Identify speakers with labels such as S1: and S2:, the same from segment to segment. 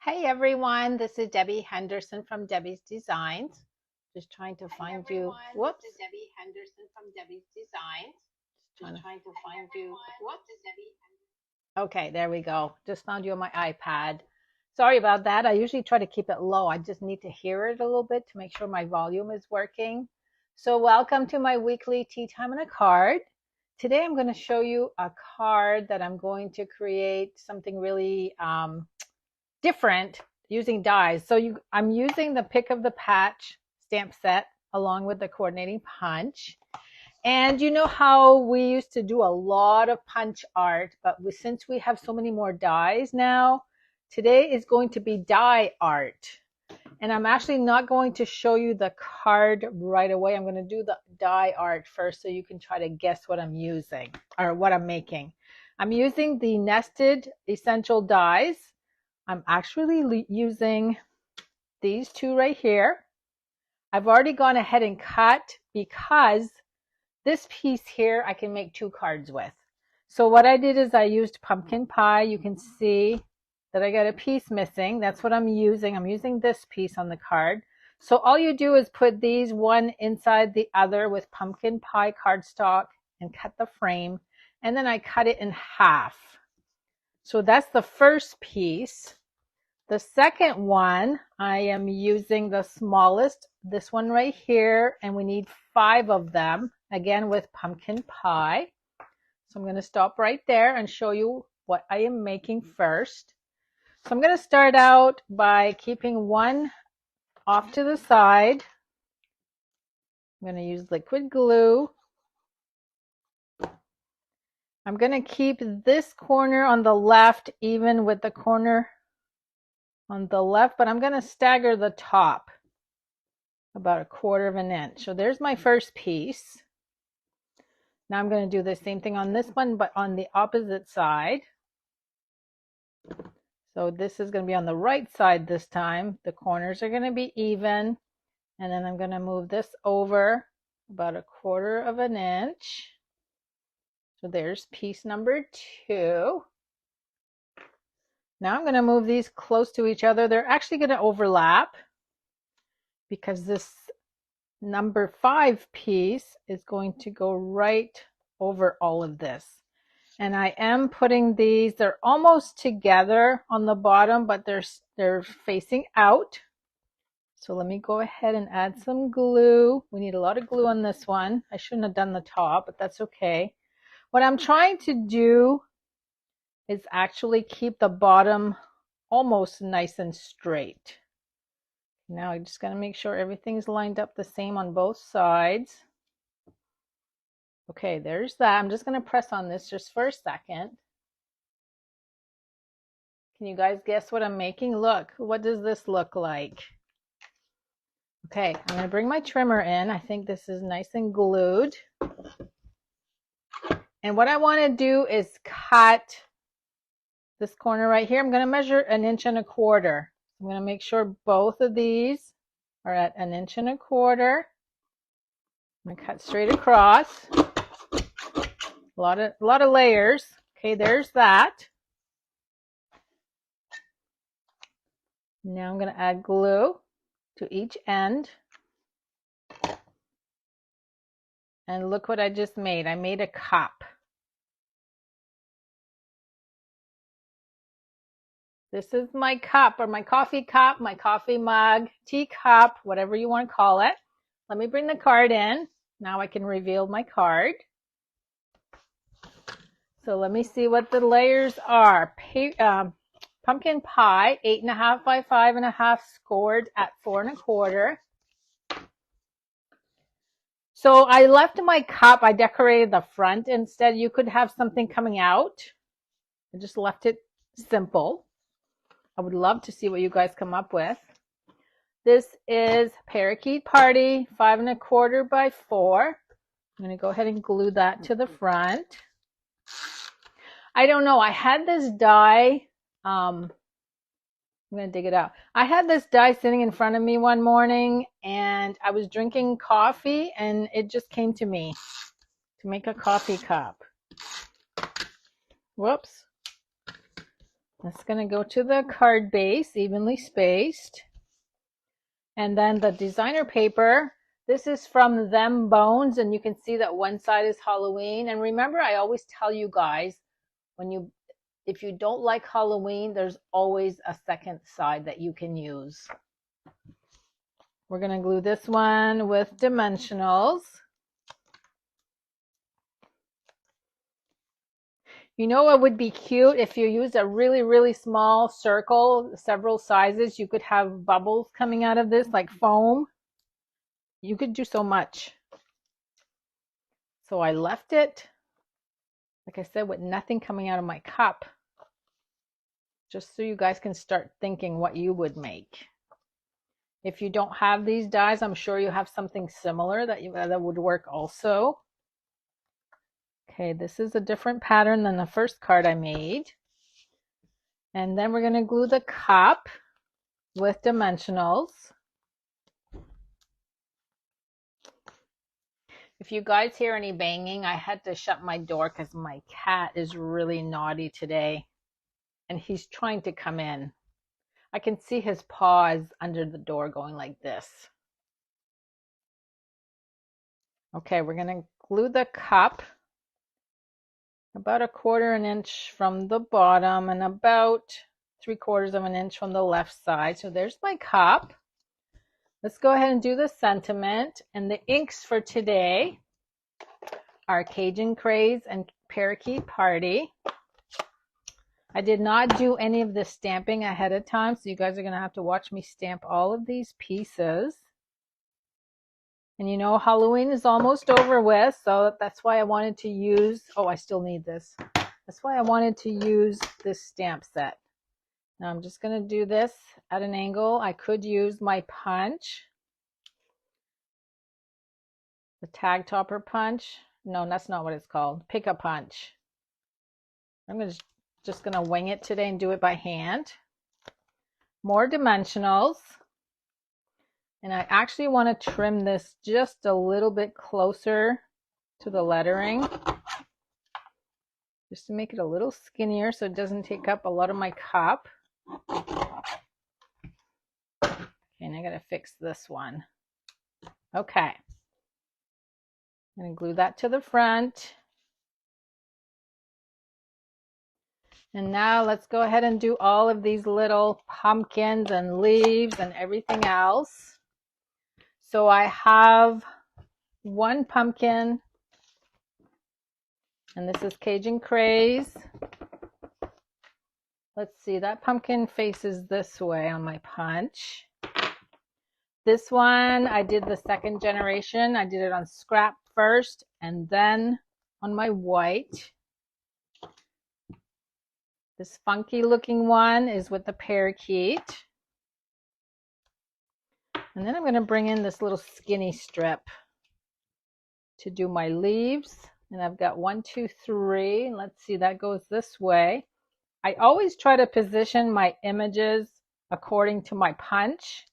S1: Hey everyone, this is Debbie Henderson from Debbie's Designs. Just trying to find you. Whoops. This is Debbie Henderson from Debbie's Designs. Just trying to find you. Whoops. Okay, there we go. Just found you on my iPad. Sorry about that. I usually try to keep it low. I just need to hear it a little bit to make sure my volume is working. So welcome to my weekly Tea Time on a Card. Today I'm going to show you a card that I'm going to create something really different using dies. So I'm using the pick of the patch stamp set along with the coordinating punch. And you know how we used to do a lot of punch art, but since we have so many more dies now, today is going to be die art. And I'm actually not going to show you the card right away. I'm going to do the die art first so you can try to guess what I'm using or what I'm making. I'm using the nested essential dies. I'm actually using these two right here. I've already gone ahead and cut because this piece here I can make two cards with. So what I did is I used pumpkin pie. You can see that I got a piece missing. That's what I'm using. I'm using this piece on the card. So all you do is put these one inside the other with pumpkin pie cardstock and cut the frame. And then I cut it in half. So that's the first piece. The second one, I am using the smallest, this one right here, and we need 5 of them, again with pumpkin pie. So I'm going to stop right there and show you what I am making first. So I'm going to start out by keeping one off to the side. I'm going to use liquid glue. I'm going to keep this corner on the left even with the corner on the left, but I'm going to stagger the top about 1/4 of an inch. So there's my first piece. Now I'm going to do the same thing on this one, but on the opposite side. So this is going to be on the right side this time. The corners are going to be even. And then I'm going to move this over about 1/4 of an inch. So there's piece number 2. Now I'm going to move these close to each other. They're actually going to overlap because this number 5 piece is going to go right over all of this. And I am putting these, they're almost together on the bottom, but they're facing out. So let me go ahead and add some glue. We need a lot of glue on this one. I shouldn't have done the top, but that's okay. What I'm trying to do is actually keep the bottom almost nice and straight. Now I just got to make sure everything's lined up the same on both sides. Okay, there's that. I'm just going to press on this just for a second. Can you guys guess what I'm making? Look, what does this look like? Okay, I'm going to bring my trimmer in. I think this is nice and glued. And what I want to do is cut this corner right here. I'm going to measure 1 1/4 inches. I'm going to make sure both of these are at 1 1/4 inches. I'm going to cut straight across. A lot of layers. Okay, there's that. Now I'm going to add glue to each end. And look what I just made. I made a cup. This is my cup, or my coffee cup, my coffee mug, tea cup, whatever you want to call it. Let me bring the card in. Now I can reveal my card. So let me see what the layers are. Pumpkin pie, 8.5 by 5.5, scored at 4 1/4. So I left my cup, I decorated the front instead. You could have something coming out. I just left it simple. I would love to see what you guys come up with. This is Parakeet Party, 5 1/4 by 4. I'm going to go ahead and glue that to the front. I don't know. I had this die. I'm going to dig it out. I had this die sitting in front of me one morning, and I was drinking coffee, and it just came to me to make a coffee cup. Whoops. It's going to go to the card base, evenly spaced. And then the designer paper, this is from Them Bones, and you can see that one side is Halloween. And remember, I always tell you guys, if you don't like Halloween, there's always a second side that you can use. We're going to glue this one with dimensionals. You know what would be cute? If you use a really, really small circle, several sizes, you could have bubbles coming out of this, like foam. You could do so much. So I left it, like I said, with nothing coming out of my cup, just so you guys can start thinking what you would make. If you don't have these dies, I'm sure you have something similar that would work also. Okay, this is a different pattern than the first card I made. And then we're going to glue the cup with dimensionals. If you guys hear any banging, I had to shut my door because my cat is really naughty today. And he's trying to come in. I can see his paws under the door going like this. Okay, we're going to glue the cup about 1/4 inch from the bottom and about 3/4 inch from the left side. So there's my cup. Let's go ahead and do the sentiment. And the inks for today are Cajun Craze and Parakeet Party. I did not do any of the stamping ahead of time, so you guys are going to have to watch me stamp all of these pieces. And you know, Halloween is almost over with, so that's why I wanted to use, oh, I still need this. That's why I wanted to use this stamp set. Now I'm just going to do this at an angle. I could use my punch, the tag topper punch. No, that's not what it's called. Pick a punch. I'm just going to wing it today and do it by hand. More dimensionals. And I actually want to trim this just a little bit closer to the lettering, just to make it a little skinnier so it doesn't take up a lot of my cup. Okay, and I got to fix this one. Okay. I'm going to glue that to the front. And now let's go ahead and do all of these little pumpkins and leaves and everything else. So I have one pumpkin, and this is Cajun Craze. Let's see, that pumpkin faces this way on my punch. This one, I did the second generation. I did it on scrap first and then on my white. This funky looking one is with the parakeet. And then I'm going to bring in this little skinny strip to do my leaves. And I've got 1, 2, 3. Let's see, that goes this way. I always try to position my images according to my punch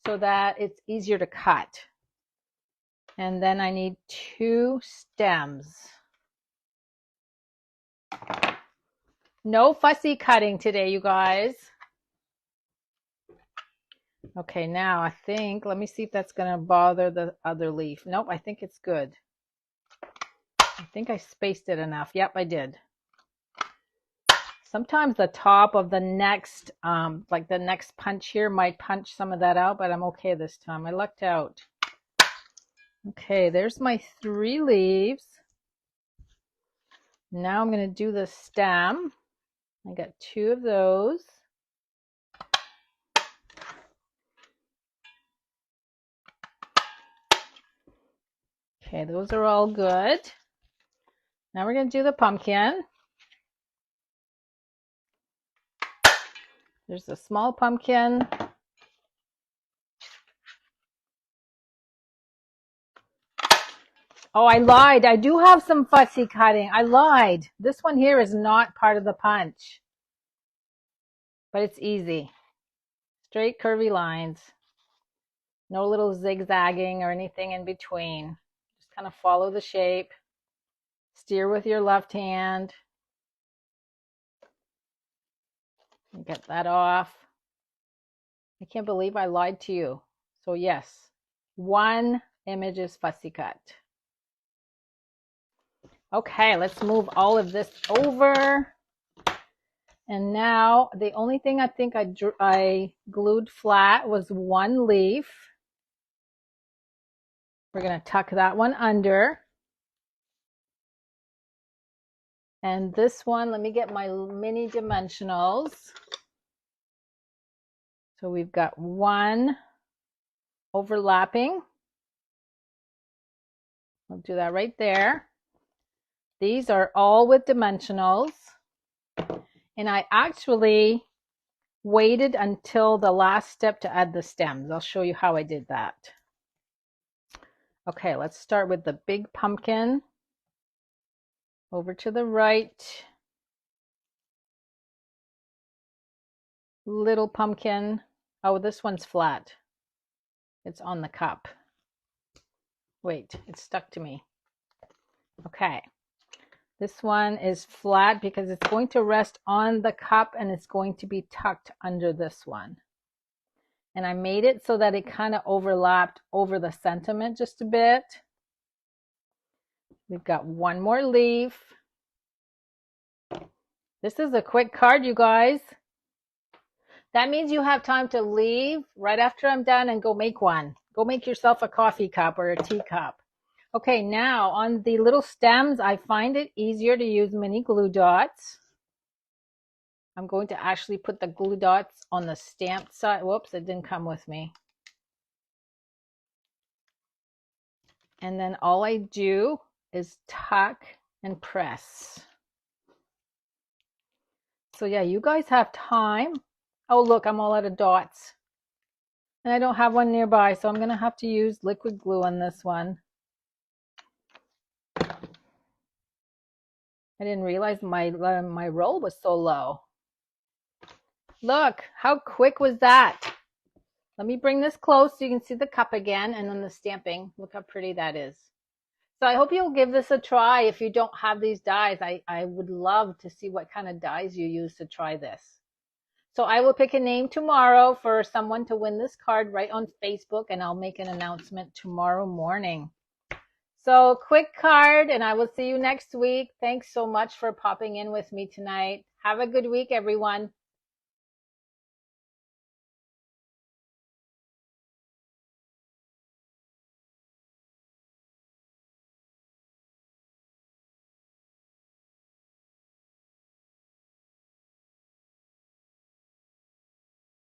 S1: so that it's easier to cut. And then I need 2 stems. No fussy cutting today, you guys. Okay, now I think, let me see if that's going to bother the other leaf. Nope, I think it's good. I think I spaced it enough. Yep, I did. Sometimes the top of the next, like the next punch here might punch some of that out, but I'm okay this time. I lucked out. Okay, there's my 3 leaves. Now I'm going to do the stem. I got 2 of those. Okay, those are all good. Now we're going to do the pumpkin. There's a small pumpkin. Oh, I lied. I do have some fussy cutting. I lied. This one here is not part of the punch. But it's easy. Straight curvy lines. No little zigzagging or anything in between. Just kind of follow the shape. Steer with your left hand. Get that off. I can't believe I lied to you. So yes, one image is fussy cut. Okay, let's move all of this over. And now the only thing I think I glued flat was one leaf. We're going to tuck that one under. And this one, let me get my mini dimensionals. So we've got one overlapping. I'll do that right there. These are all with dimensionals. And I actually waited until the last step to add the stems. I'll show you how I did that. Okay, let's start with the big pumpkin. Over to the right. Little pumpkin. Oh, this one's flat. It's on the cup. Wait, it's stuck to me. Okay. This one is flat because it's going to rest on the cup and it's going to be tucked under this one. And I made it so that it kind of overlapped over the sentiment just a bit. We've got one more leaf. This is a quick card, you guys. That means you have time to leave right after I'm done and go make one. Go make yourself a coffee cup or a tea cup. Okay, now on the little stems, I find it easier to use mini glue dots. I'm going to actually put the glue dots on the stamped side. Whoops, it didn't come with me. And then all I do is tuck and press. So yeah, you guys have time. Oh, look, I'm all out of dots. And I don't have one nearby, so I'm going to have to use liquid glue on this one. I didn't realize my roll was so low. Look, how quick was that? Let me bring this close so you can see the cup again and then the stamping. Look how pretty that is. So I hope you'll give this a try if you don't have these dies. I would love to see what kind of dies you use to try this. So I will pick a name tomorrow for someone to win this card right on Facebook, and I'll make an announcement tomorrow morning. So quick card, and I will see you next week. Thanks so much for popping in with me tonight. Have a good week, everyone.